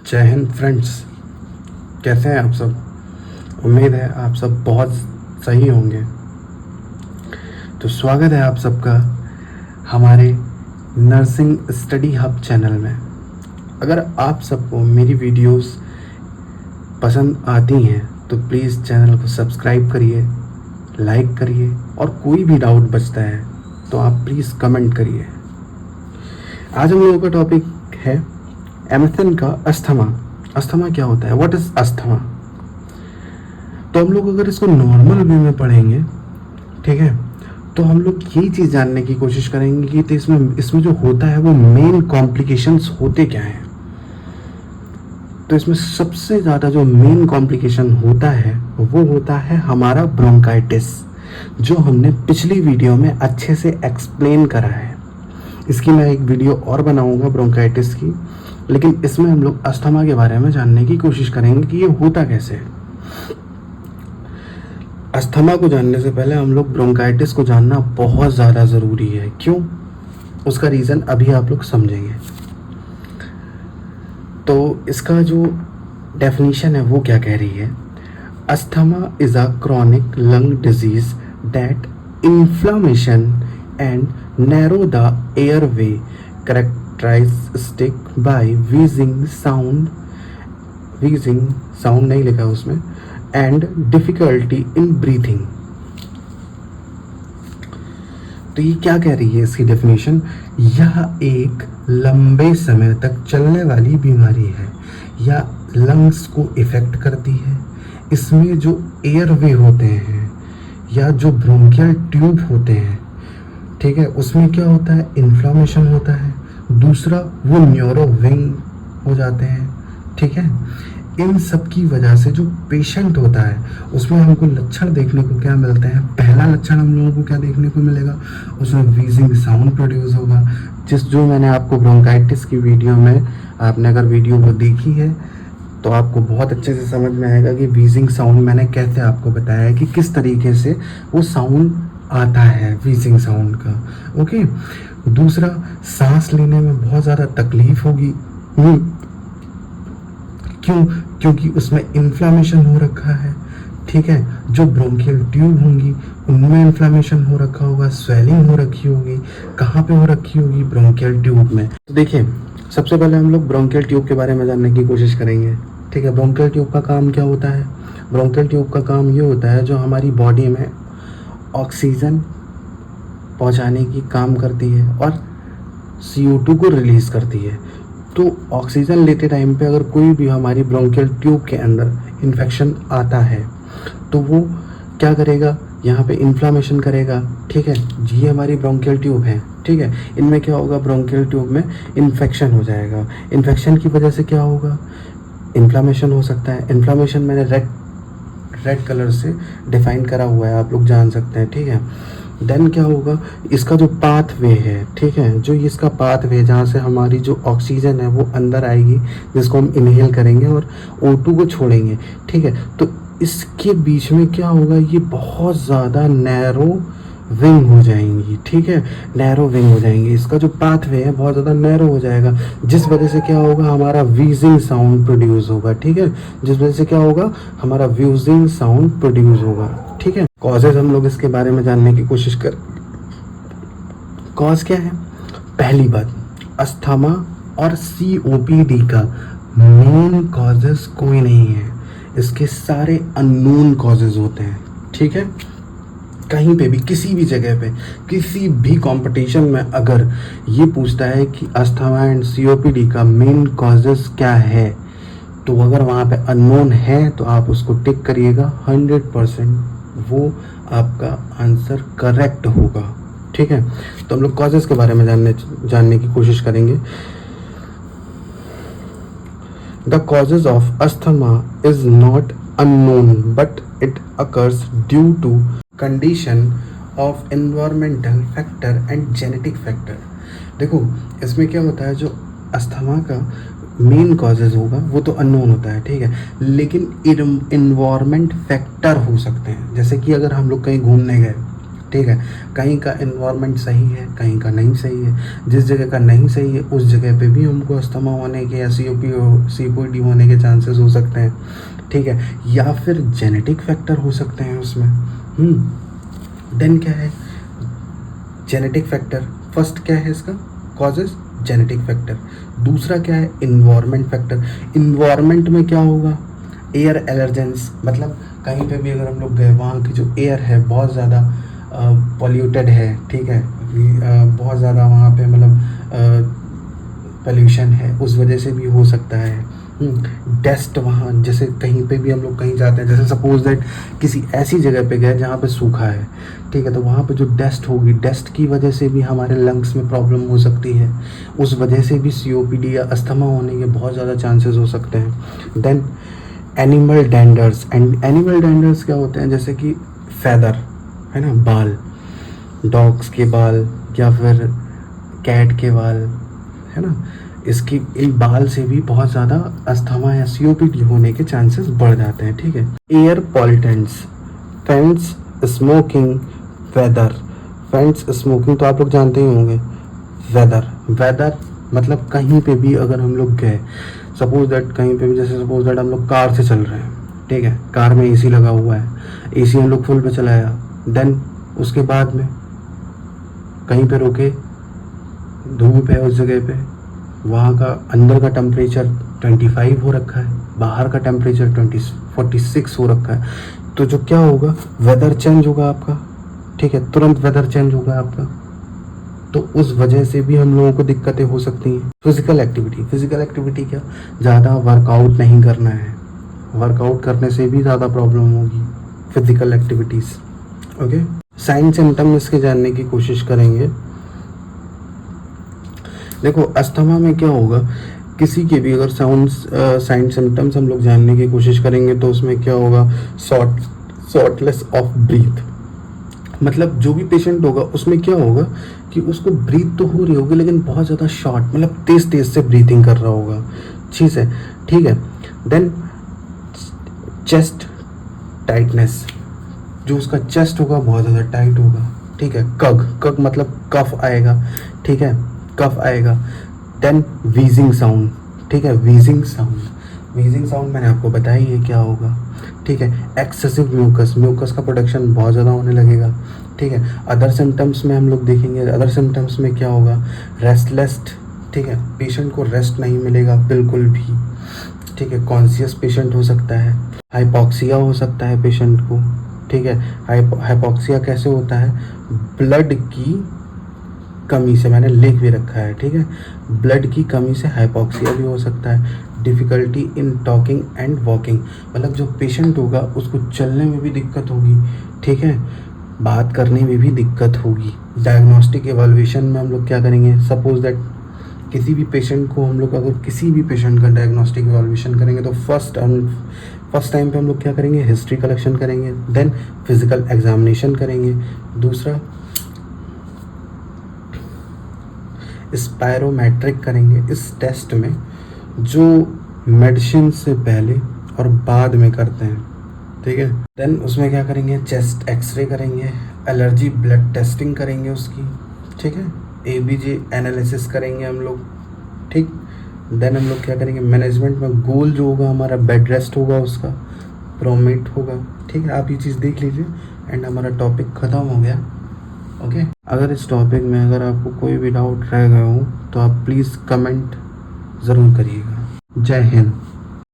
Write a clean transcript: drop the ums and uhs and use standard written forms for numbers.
जय हिंद फ्रेंड्स, कैसे हैं आप सब। उम्मीद है आप सब बहुत सही होंगे। तो स्वागत है आप सबका हमारे नर्सिंग स्टडी हब चैनल में। अगर आप सबको मेरी वीडियोस पसंद आती हैं तो प्लीज़ चैनल को सब्सक्राइब करिए, लाइक करिए और कोई भी डाउट बचता है तो आप प्लीज़ कमेंट करिए। आज हम लोगों का टॉपिक है एमएसएन का अस्थमा। अस्थमा क्या होता है, व्हाट इज अस्थमा। तो हम लोग अगर इसको नॉर्मल वे में पढ़ेंगे, ठीक है, तो हम लोग यही चीज़ जानने की कोशिश करेंगे कि तो इसमें जो होता है वो मेन कॉम्प्लिकेशंस होते क्या हैं। तो इसमें सबसे ज़्यादा जो मेन कॉम्प्लिकेशन होता है वो होता है हमारा ब्रोंकाइटिस, जो हमने पिछली वीडियो में अच्छे से एक्सप्लेन करा है। इसकी मैं एक वीडियो और बनाऊंगा ब्रोंकाइटिस की, लेकिन इसमें हम लोग अस्थमा के बारे में जानने की कोशिश करेंगे कि ये होता कैसे है। अस्थमा को जानने से पहले हम लोग ब्रोंकाइटिस को जानना बहुत ज़्यादा ज़रूरी है। क्यों, उसका रीज़न अभी आप लोग समझेंगे। तो इसका जो डेफिनेशन है वो क्या कह रही है। Asthma is a chronic lung disease that inflammation and narrow the airway characteristic by wheezing sound नहीं लिखा उसमें, and difficulty in breathing। तो ये क्या कह रही है इसकी डेफिनेशन। यह एक लंबे समय तक चलने वाली बीमारी है या लंग्स को इफेक्ट करती है। इसमें जो एयरवे होते हैं या जो ब्रोंकियल ट्यूब होते हैं, ठीक है, उसमें क्या होता है, इन्फ्लामेशन होता है। दूसरा वो न्यूरो विंग हो जाते हैं, ठीक है। इन सब की वजह से जो पेशेंट होता है उसमें हमको लक्षण देखने को क्या मिलते हैं। पहला लक्षण हम लोगों को क्या देखने को मिलेगा, उसमें व्हीजिंग साउंड प्रोड्यूस होगा। जो मैंने आपको ब्रोंकाइटिस की वीडियो में, आपने अगर वीडियो को देखी है तो आपको बहुत अच्छे से समझ में आएगा कि व्हीजिंग साउंड मैंने कैसे आपको बताया है कि किस तरीके से वो साउंड आता है, व्हीजिंग साउंड का। ओके, दूसरा सांस लेने में बहुत ज़्यादा तकलीफ होगी। क्यों, क्योंकि उसमें इन्फ्लामेशन हो रखा है, ठीक है। जो ब्रोंकियल ट्यूब होंगी उनमें इन्फ्लामेशन हो रखा होगा, स्वेलिंग हो रखी होगी। कहाँ पे हो रखी होगी, ब्रोंकियल ट्यूब में। तो देखिए, सबसे पहले हम लोग ब्रोंकियल ट्यूब के बारे में जानने की कोशिश करेंगे, ठीक है। ब्रोंकियल ट्यूब का काम क्या होता है। ब्रोंकियल ट्यूब का काम ये होता है जो हमारी बॉडी में ऑक्सीजन पहुंचाने की काम करती है और CO2 को रिलीज़ करती है। तो ऑक्सीजन लेते टाइम पे अगर कोई भी हमारी ब्रोंकियल ट्यूब के अंदर इन्फेक्शन आता है तो वो क्या करेगा, यहाँ पे इन्फ्लामेशन करेगा, ठीक है। ये हमारी ब्रोंकियल ट्यूब है, ठीक है। इनमें क्या होगा, ब्रोंकियल ट्यूब में इन्फेक्शन हो जाएगा। इन्फेक्शन की वजह से क्या होगा, इन्फ्लामेशन हो सकता है। इन्फ्लामेशन मैंने रेड कलर से डिफाइन करा हुआ है, आप लोग जान सकते हैं, ठीक है। देन क्या होगा, इसका जो पाथवे है, ठीक है, जो इसका पाथवे जहाँ से हमारी जो ऑक्सीजन है वो अंदर आएगी, जिसको हम इनहेल करेंगे और O2 को छोड़ेंगे, ठीक है। तो इसके बीच में क्या होगा, ये बहुत ज़्यादा नैरो विंग हो जाएंगी, ठीक है, नैरो विंग हो जाएंगी। इसका जो पाथवे है बहुत ज़्यादा नैरो हो जाएगा, जिस वजह से क्या होगा, हमारा व्हीजिंग साउंड प्रोड्यूस होगा, ठीक है। जिस वजह से क्या होगा, हमारा व्हीजिंग साउंड प्रोड्यूस होगा, ठीक है। कॉजेज हम लोग इसके बारे में जानने की कोशिश कर। कॉज क्या है, पहली बात, अस्थमा और COPD का मेन कॉजेज कोई नहीं है, इसके सारे अननोन कॉजेज होते हैं, ठीक है। कहीं पे भी, किसी भी जगह पे, किसी भी कंपटीशन में अगर ये पूछता है कि अस्थमा एंड COPD का मेन कॉजेज क्या है, तो अगर वहाँ पे अननोन है तो आप उसको टिक करिएगा, 100% वो आपका आंसर करेक्ट होगा, ठीक है। तो हम लोग कॉजेज के बारे में जानने की कोशिश करेंगे। The causes of asthma is not unknown but it occurs due to condition of environmental factor and genetic factor. देखो, इसमें क्या होता है, जो अस्थमा का मेन कॉजेज होगा वो तो अननोन होता है, ठीक है, लेकिन इन्वायरमेंट फैक्टर हो सकते हैं। जैसे कि अगर हम लोग कहीं घूमने गए, ठीक है, कहीं का इन्वायरमेंट सही है, कहीं का नहीं सही है। जिस जगह का नहीं सही है उस जगह पे भी हमको अस्थमा होने के या सीओपीडी होने के चांसेस हो सकते हैं, ठीक है, या फिर जेनेटिक फैक्टर हो सकते हैं उसमें। देन क्या है जेनेटिक फैक्टर, फर्स्ट क्या है इसका कॉजेस, जेनेटिक फैक्टर। दूसरा क्या है इन्वायरमेंट फैक्टर। इन्वायरमेंट में क्या होगा, एयर एलर्जेंस, मतलब कहीं पे भी अगर हम लोग गए वहाँ की जो एयर है बहुत ज़्यादा पॉल्यूटेड है, ठीक है, बहुत ज़्यादा वहाँ पे मतलब पोल्यूशन है, उस वजह से भी हो सकता है। डस्ट, वहाँ जैसे कहीं पे भी हम लोग कहीं जाते हैं, जैसे सपोज दैट किसी ऐसी जगह पे गए जहाँ पे सूखा है, ठीक है, तो वहाँ पे जो डस्ट होगी, डस्ट की वजह से भी हमारे लंग्स में प्रॉब्लम हो सकती है, उस वजह से भी सीओपीडी या अस्थमा होने के बहुत ज़्यादा चांसेस हो सकते हैं। देन एनिमल डेंडर्स, एंड एनिमल डेंडर्स क्या होते हैं, जैसे कि फैदर है ना, बाल, डॉग्स के बाल या फिर कैट के बाल, है ना, इसकी इन बाल से भी बहुत ज़्यादा अस्थमा या सीओपीडी होने के चांसेस बढ़ जाते हैं, ठीक है। Air pollutants, fence, smoking, weather. Fence, smoking तो आप लोग जानते ही होंगे। वेदर, वेदर मतलब कहीं पे भी अगर हम लोग गए, सपोज दैट कहीं पे भी, जैसे सपोज दैट हम लोग कार से चल रहे हैं, ठीक है, कार में एसी लगा हुआ है, एसी हम लोग फुल पे चलाया, देन उसके बाद में कहीं पे रुके, धूप है उस जगह पे, वहाँ का अंदर का टेम्परेचर 25 हो रखा है, बाहर का टेम्परेचर 46 हो रखा है, तो जो क्या होगा, वेदर चेंज होगा आपका, ठीक है, तुरंत वेदर चेंज होगा आपका, तो उस वजह से भी हम लोगों को दिक्कतें हो सकती हैं। फिजिकल एक्टिविटी, फिजिकल एक्टिविटी क्या, ज़्यादा वर्कआउट नहीं करना है, वर्कआउट करने से भी ज़्यादा प्रॉब्लम होगी, physical activities. Okay, sign symptom इसके जानने की कोशिश करेंगे। देखो अस्थमा में क्या होगा, किसी के भी अगर साइन सिम्टम्स हम लोग जानने की कोशिश करेंगे तो उसमें क्या होगा, शॉर्टनेस ऑफ ब्रीथ, मतलब जो भी पेशेंट होगा उसमें क्या होगा कि उसको ब्रीथ तो हो रही होगी लेकिन बहुत ज़्यादा शॉर्ट, मतलब तेज तेज से ब्रीथिंग कर रहा होगा, ठीक है। देन चेस्ट टाइटनेस, जो उसका चेस्ट होगा बहुत ज़्यादा टाइट होगा, ठीक है। कग मतलब कफ आएगा, ठीक है, कफ आएगा। देन वीजिंग साउंड, ठीक है, वीजिंग साउंड मैंने आपको बताया ही है क्या होगा, ठीक है। एक्सेसिव म्यूकस का प्रोडक्शन बहुत ज़्यादा होने लगेगा, ठीक है। अदर सिम्टम्स में हम लोग देखेंगे, अदर सिम्टम्स में क्या होगा, रेस्टलेस, ठीक है, पेशेंट को रेस्ट नहीं मिलेगा बिल्कुल भी, ठीक है, कॉन्शियस पेशेंट हो सकता है, हाइपॉक्सिया हो सकता है पेशेंट को, ठीक है। हाइपॉक्सिया कैसे होता है, ब्लड की कमी से, मैंने लिख भी रखा है, ठीक है, ब्लड की कमी से हाइपॉक्सिया भी हो सकता है। Difficulty in talking and walking, मतलब जो पेशेंट होगा उसको चलने में भी दिक्कत होगी, ठीक है, बात करने में भी दिक्कत होगी। डायग्नोस्टिक एवल्यूशन में हम लोग क्या करेंगे, सपोज दैट किसी भी पेशेंट को हम लोग अगर किसी भी पेशेंट का डायग्नोस्टिक एवल्यूशन करेंगे तो फर्स्ट टाइम पे हम लोग क्या करेंगे, हिस्ट्री कलेक्शन करेंगे, देन फिजिकल एग्जामिनेशन करेंगे, दूसरा स्पायरोमेट्रिक करेंगे। इस टेस्ट में जो मेडिसिन से पहले और बाद में करते हैं, ठीक है। देन उसमें क्या करेंगे, चेस्ट एक्सरे करेंगे, एलर्जी ब्लड टेस्टिंग करेंगे उसकी, ठीक है, एबीजे एनालिसिस करेंगे हम लोग, ठीक। देन हम लोग क्या करेंगे, मैनेजमेंट में गोल जो होगा हमारा बेड रेस्ट होगा, उसका प्रोमेट होगा, ठीक है। आप ये चीज़ देख लीजिए एंड हमारा टॉपिक ख़त्म हो गया। ओके, अगर इस टॉपिक में अगर आपको कोई भी डाउट रह गए हो तो आप प्लीज़ कमेंट ज़रूर करिएगा। जय हिंद।